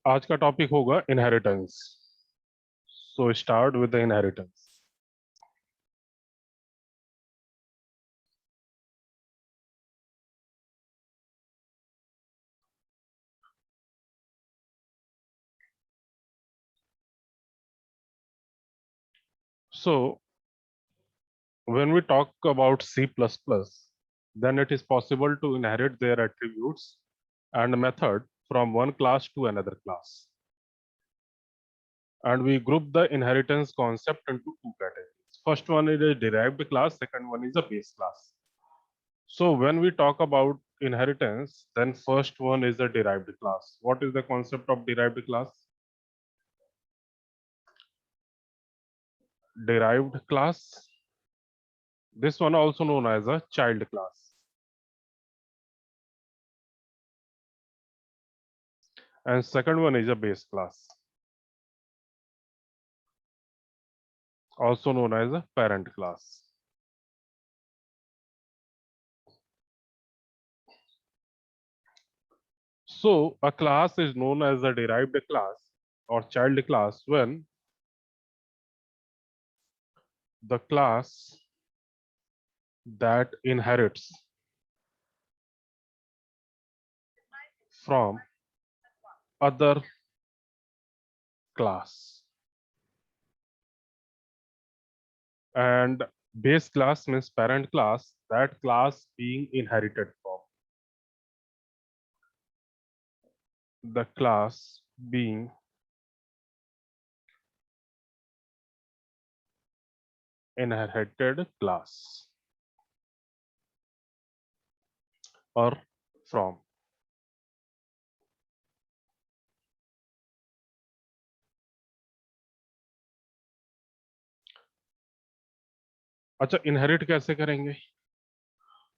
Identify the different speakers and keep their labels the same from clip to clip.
Speaker 1: आज का टॉपिक होगा inheritance. So start with the inheritance. So when we talk about C++, then it is possible to inherit their attributes and method from one class to another class. And we group the inheritance concept into two categories. First one is a derived class, second one is a base class. So when we talk about inheritance, then first one is a derived class. What is the concept of derived class? Derived class, this one also known as a child class. And second one is a base class, also known as a parent class. So a class is known as a derived class or child class when the class that inherits from other class. And base class means parent class, that class being inherited from. The class being inherited class or from. अच्छा, inherit कैसे करेंगे?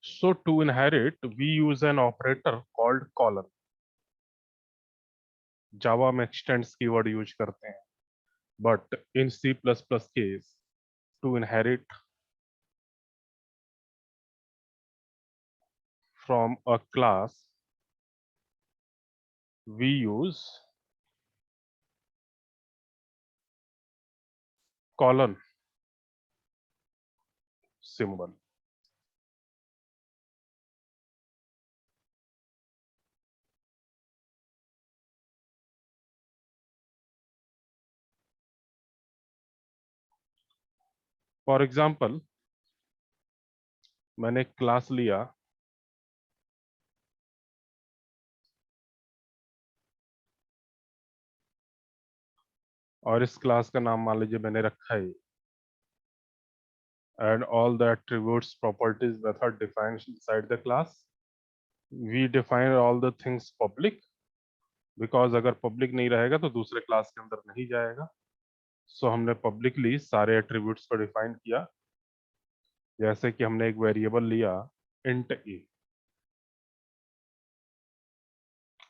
Speaker 1: So to inherit, we use an operator called colon. Java में extends keyword use करते हैं, but in C++ case, to inherit from a class, we use colon symbol. For example, मैंने class लिया और इस क्लास का नाम मान लीजिए मैंने रखा है and all the attributes, properties, method defined inside the class. We define all the things public because अगर public नहीं रहेगा तो दूसरे क्लास के अंदर नहीं जाएगा. So हमने publicly सारे attributes को define किया, जैसे कि हमने एक वेरिएबल लिया int a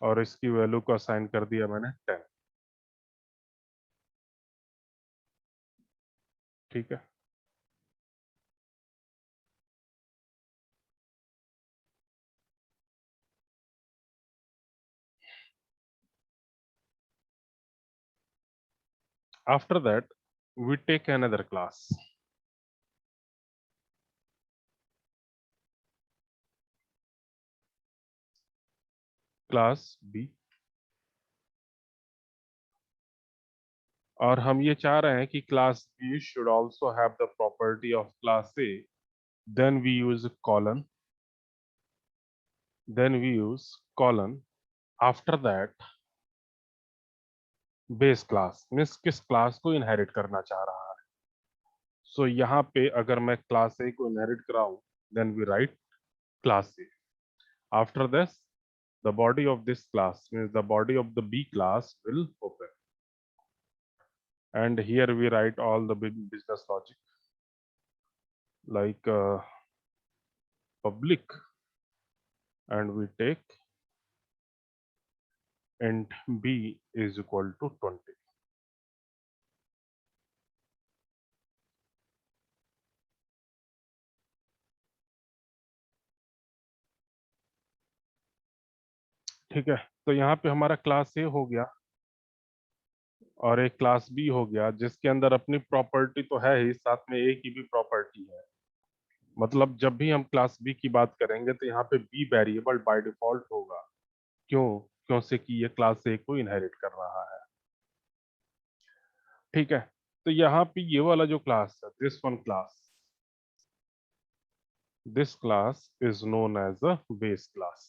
Speaker 1: और इसकी वैल्यू को असाइन कर दिया मैंने 10. ठीक है. After that, we take another class. Class B. और हम ये चाह रहे हैं कि class B should also have the property of class A. Then we use colon. Then we use colon. After that, base class means किस class को inherit करना चाह रहा है. So यहाँ पे अगर मैं class A को inherit कराऊं, then we write class A. After this, the body of this class means the body of the B class will open. And here we write all the business logic like public, and we take int B is equal to 20. ठीक है, तो यहाँ पे हमारा class ए हो गया. और एक क्लास बी हो गया जिसके अंदर अपनी प्रॉपर्टी तो है ही, साथ में ए की भी प्रॉपर्टी है। मतलब जब भी हम क्लास बी की बात करेंगे तो यहाँ पे बी वेरिएबल बाय डिफॉल्ट होगा। क्यों? क्यों से कि ये क्लास ए को इनहेरिट कर रहा है। ठीक है, तो यहाँ पे ये वाला जो क्लास है, this class is known as a base class,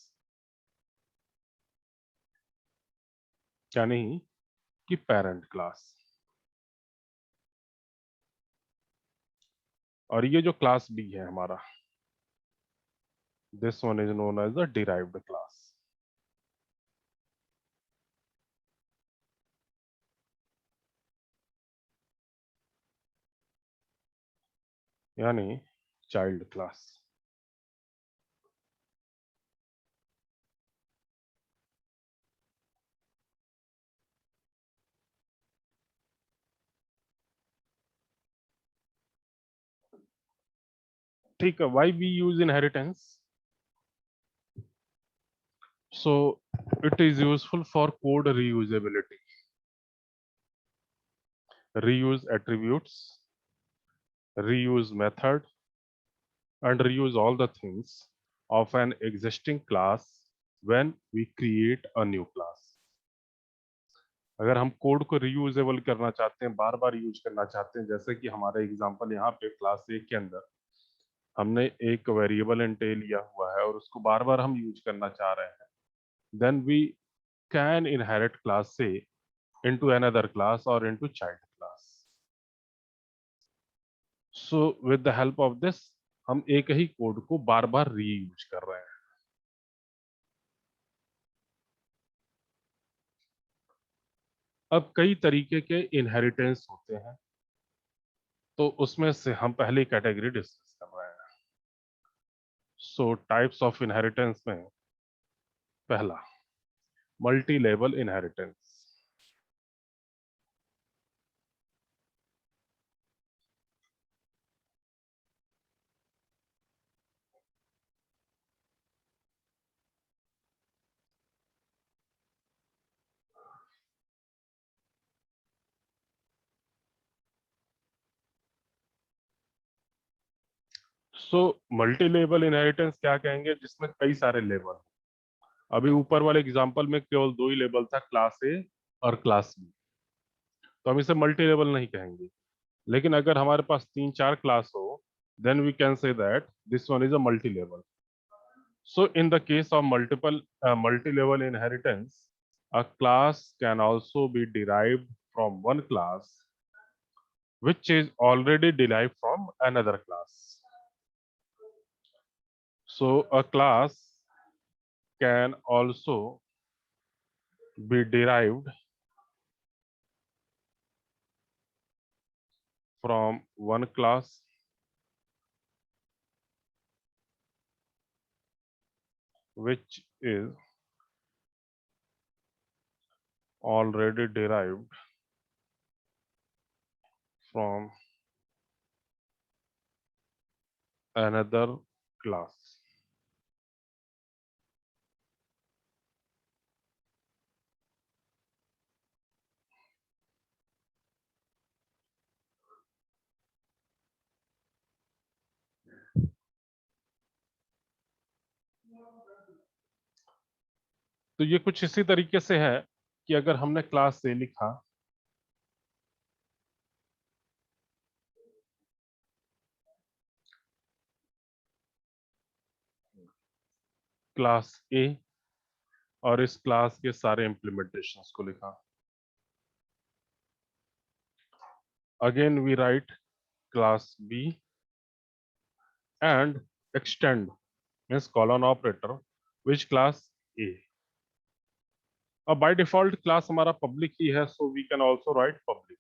Speaker 1: यानी कि पेरेंट क्लास। और ये जो क्लास बी है हमारा, this one is known as a derived class, यानी चाइल्ड क्लास। ठीक है, why we use inheritance? So it is useful for code reusability, reuse attributes, reuse method, and reuse all the things of an existing class when we create a new class. अगर हम code को reusable करना चाहते हैं, बार बार use करना चाहते हैं, जैसे कि हमारा एग्जांपल यहाँ पे क्लास ए के अंदर हमने एक वेरिएबल एंटे लिया हुआ है और उसको बार बार हम यूज करना चाह रहे हैं, then we can inherit class से into another class or into child class. So with the help of this हम एक ही कोड को बार बार रीयूज कर रहे हैं। अब कई तरीके के इनहेरिटेंस होते हैं, तो उसमें से हम पहली कैटेगरी डिस्कस कर रहे हैं। सो टाइप्स ऑफ इनहेरिटेंस में पहला, multi level inheritance. So multi level inheritance क्या कहेंगे? जिसमें कई सारे लेवल। अभी ऊपर वाले एग्जांपल में केवल दो ही लेवल था, क्लास ए और क्लास बी, तो हम इसे मल्टी लेवल नहीं कहेंगे। लेकिन अगर हमारे पास तीन चार क्लास हो, then we can say that this one is a multi-level. So in the case of multi-level inheritance, a class can also be derived from one class which is already derived from another class. So a class can also be derived from one class which is already derived from another class. तो ये कुछ इसी तरीके से है कि अगर हमने क्लास से लिखा क्लास ए और इस क्लास के सारे इम्प्लीमेंटेशंस को लिखा, again we write class B and extend means colon operator which class A. अब बाय डिफॉल्ट क्लास हमारा पब्लिक ही है, so we can also write public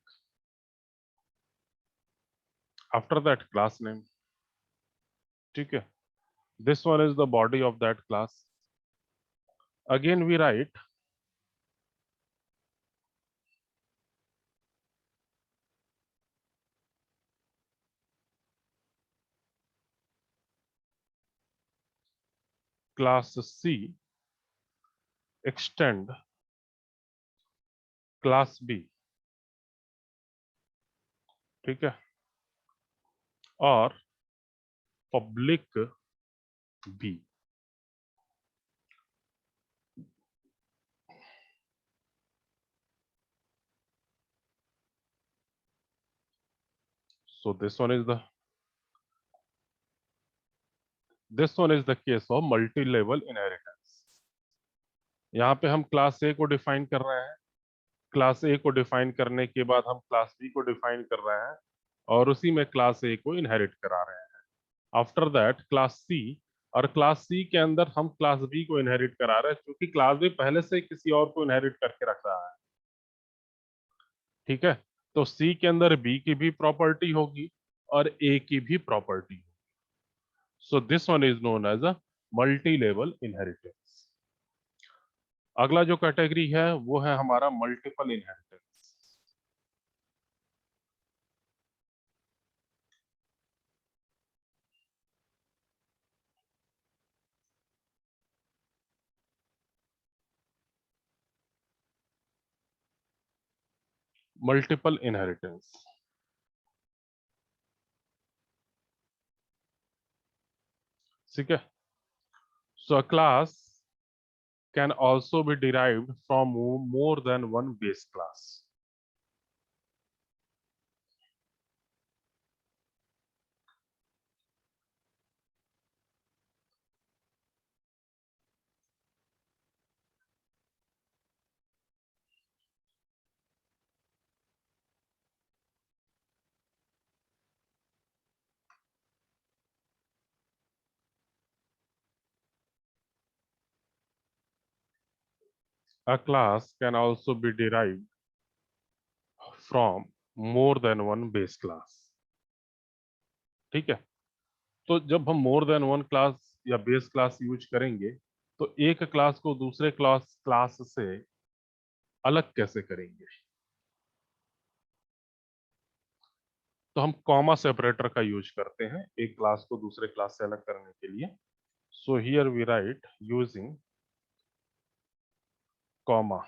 Speaker 1: after that class name. ठीक है, this one is the body of that class, again we write class C extend class B ठीक है, और public B. So this one is the case of multi-level inheritance. यहाँ पे हम class ए को define कर रहे हैं, क्लास ए को डिफाइन करने के बाद हम क्लास बी को डिफाइन कर रहे हैं और उसी में क्लास ए को इनहेरिट करा रहे हैं। आफ्टर दैट क्लास सी, और क्लास सी के अंदर हम क्लास बी को इनहेरिट करा रहे हैं क्योंकि क्लास बी पहले से किसी और को इनहेरिट करके रख रहा है। ठीक है, तो सी के अंदर बी की भी प्रॉपर्टी होगी और ए की भी प्रॉपर्टी होगी। So this one is known as a multi level inheritance. अगला जो कैटेगरी है वो है हमारा मल्टीपल इनहेरिटेंस। मल्टीपल इनहेरिटेंस, ठीक है। So a class can also be derived from more than one base class. A class can also be derived from more than one base class. ठीक है, तो जब हम मोर देन वन क्लास या base class use करेंगे तो एक class को दूसरे क्लास से अलग कैसे करेंगे? तो हम कॉमा सेपरेटर का यूज करते हैं एक क्लास को दूसरे क्लास से अलग करने के लिए। So here we write using comma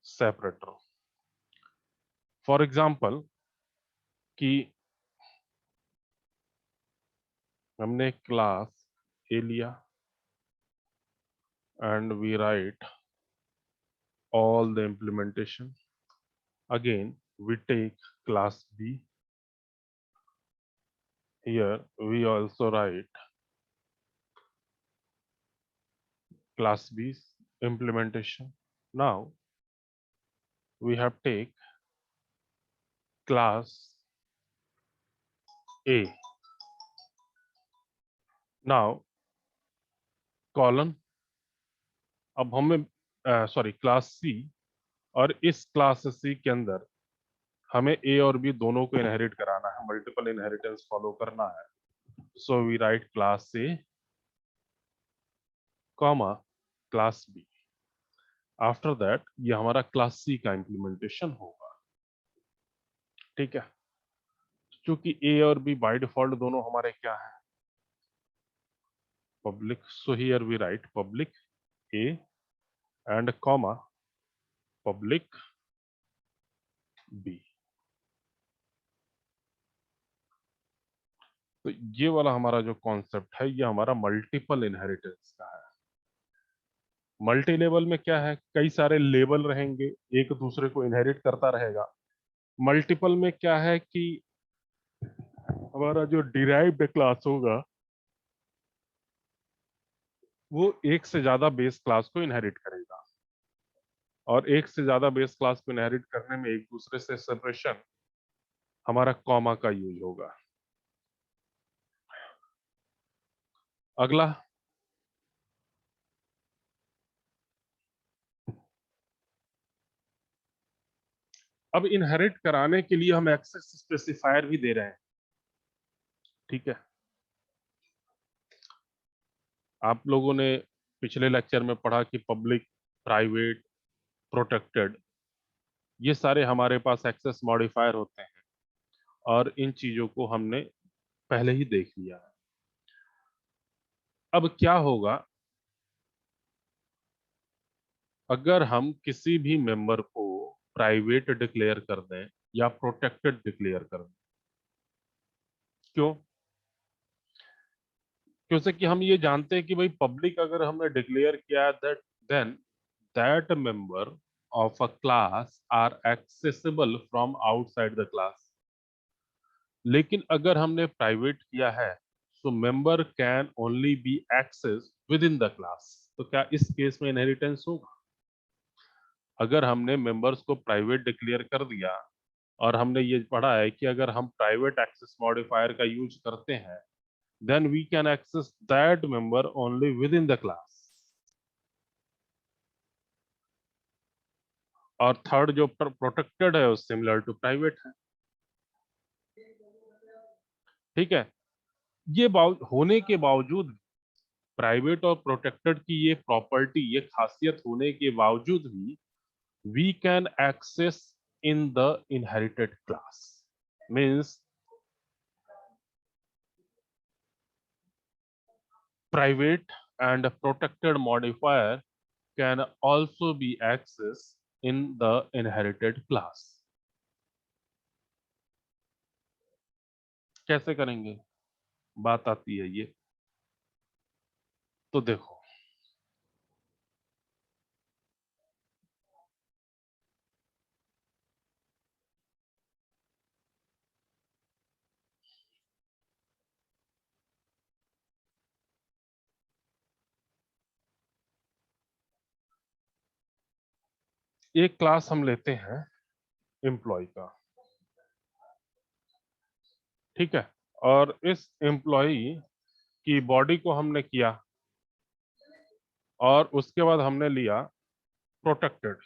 Speaker 1: separator. For example कि हमने क्लास ए लिया and we write all the implementation. Again, we take class B. Here we also write class B's implementation. Now we have take class A. Now colon, अब हमें sorry class C, और इस class C के अंदर हमें ए और B दोनों को इनहेरिट कराना है, मल्टीपल इनहेरिटेंस फॉलो करना है। So we write class A comma class B. After that ये हमारा क्लास सी का इंप्लीमेंटेशन होगा। ठीक है, क्योंकि ए और बी बाय डिफॉल्ट दोनों हमारे क्या है, public. So here we write public A and comma public B. तो ये वाला हमारा जो कॉन्सेप्ट है ये हमारा मल्टीपल इनहेरिटेंस का है। मल्टी लेवल में क्या है, कई सारे लेवल रहेंगे, एक दूसरे को इनहेरिट करता रहेगा। मल्टीपल में क्या है कि हमारा जो डिराइव्ड क्लास होगा वो एक से ज्यादा बेस क्लास को इनहेरिट करेगा, और एक से ज्यादा बेस क्लास को इनहेरिट करने में एक दूसरे से सेपरेशन हमारा कॉमा का यूज होगा। अगला अब इनहेरिट कराने के लिए हम एक्सेस स्पेसिफायर भी दे रहे हैं। ठीक है, आप लोगों ने पिछले लेक्चर में पढ़ा कि पब्लिक, प्राइवेट, प्रोटेक्टेड, ये सारे हमारे पास एक्सेस मॉडिफायर होते हैं और इन चीजों को हमने पहले ही देख लिया है। अब क्या होगा अगर हम किसी भी मेंबर को प्राइवेट डिक्लेयर कर दें या प्रोटेक्टेड डिक्लेयर कर दें। क्यों? क्योंकि कि हम ये जानते हैं कि भाई पब्लिक अगर हमने डिक्लेयर किया that then that member of a class are accessible from outside the class. लेकिन अगर हमने प्राइवेट किया है so member can only be access within the class. तो क्या इस केस में इनहेरिटेंस होगा? अगर हमने मेंबर्स को प्राइवेट डिक्लेयर कर दिया और हमने ये पढ़ा है कि अगर हम प्राइवेट एक्सेस मॉडिफायर का यूज करते हैं then we can access that member only within the class। और थर्ड जो प्रोटेक्टेड है वो सिमिलर टू प्राइवेट है। ठीक है, ये होने के बावजूद प्राइवेट और प्रोटेक्टेड की ये प्रॉपर्टी ये खासियत होने के बावजूद भी we can access in the inherited class. Means private and protected modifier can also be accessed in the inherited class। कैसे करेंगे? बात आती है ये। तो देखो, एक क्लास हम लेते हैं एम्प्लॉय का। ठीक है, और इस एम्प्लॉय की बॉडी को हमने किया और उसके बाद हमने लिया प्रोटेक्टेड।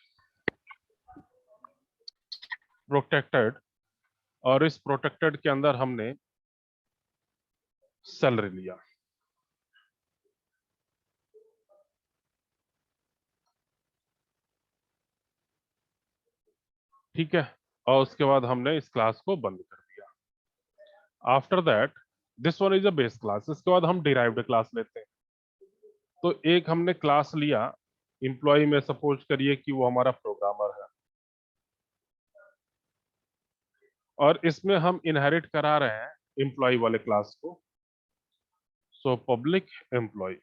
Speaker 1: प्रोटेक्टेड और इस प्रोटेक्टेड के अंदर हमने सैलरी लिया। ठीक है, और उसके बाद हमने इस क्लास को बंद कर दिया। After that this one is a base class. इसके बाद हम डिराइव्ड क्लास लेते हैं। तो एक हमने क्लास लिया एम्प्लॉय में, सपोज करिए कि वो हमारा प्रोग्रामर है और इसमें हम इनहेरिट करा रहे हैं एम्प्लॉय वाले क्लास को। सो पब्लिक एम्प्लॉय,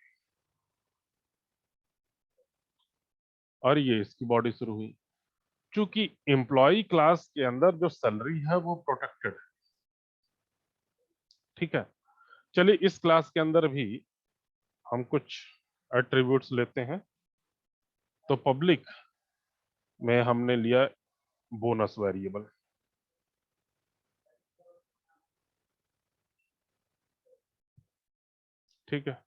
Speaker 1: और ये इसकी बॉडी शुरू हुई। क्योंकि एम्प्लॉय क्लास के अंदर जो सैलरी है वो प्रोटेक्टेड है। ठीक है, चलिए इस क्लास के अंदर भी हम कुछ एट्रीब्यूट्स लेते हैं। तो पब्लिक में हमने लिया बोनस वेरिएबल। ठीक है,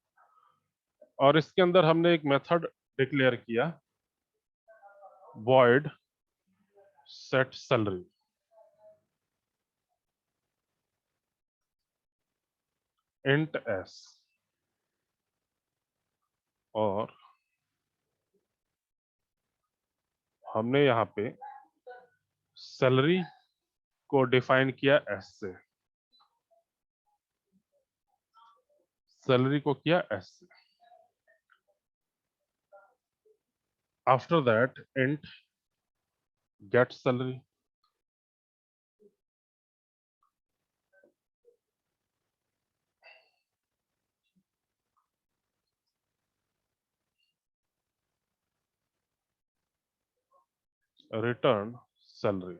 Speaker 1: और इसके अंदर हमने एक मेथड डिक्लेयर किया void set salary। int s, और हमने यहाँ पे सैलरी को डिफाइन किया s से। सैलरी को किया s से। After that int get salary। Return salary.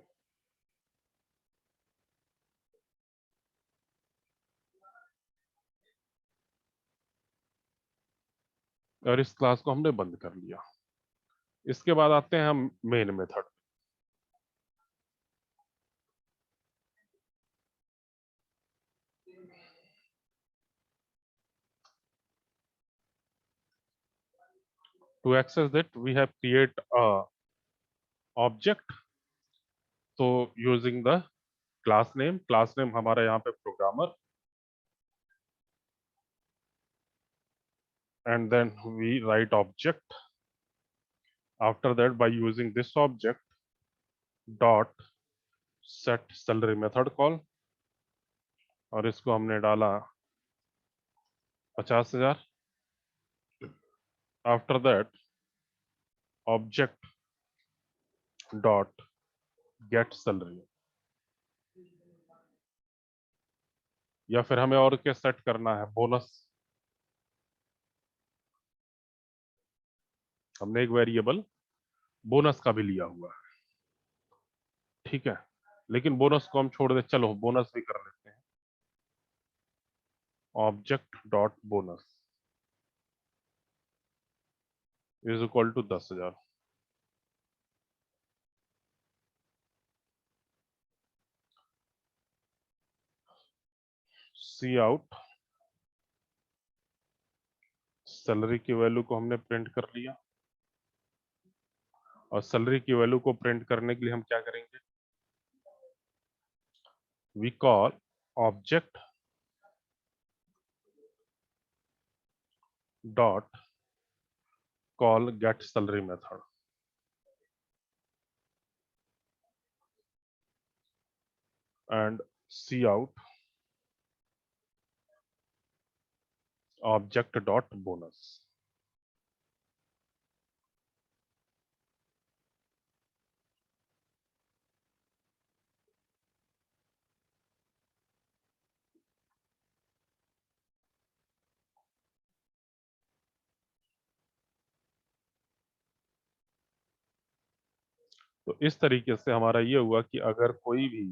Speaker 1: और इस क्लास को हमने बंद कर लिया। इसके बाद आते हैं हम main method. To access that we have create a object. तो यूजिंग द क्लास नेम हमारा यहाँ पे programmer, and then we write object। after that by using this object dot set salary method call, और इसको हमने डाला 50,000। After that object dot get salary, या फिर हमें और क्या सेट करना है, बोनस। हमने एक वेरिएबल बोनस का भी लिया हुआ है, ठीक है, लेकिन बोनस को हम छोड़ दे, चलो बोनस भी कर लेते हैं। Object dot bonus is equal to 10,000। C out, salary की वैल्यू को हमने प्रिंट कर लिया, और सैलरी की वैल्यू को प्रिंट करने के लिए हम क्या करेंगे, we call object dot call get salary method, and C out object dot bonus. तो इस तरीके से हमारा ये हुआ कि अगर कोई भी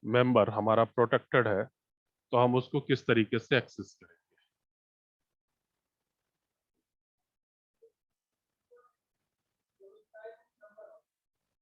Speaker 1: मेंबर हमारा प्रोटेक्टेड है तो हम उसको किस तरीके से एक्सेस करें।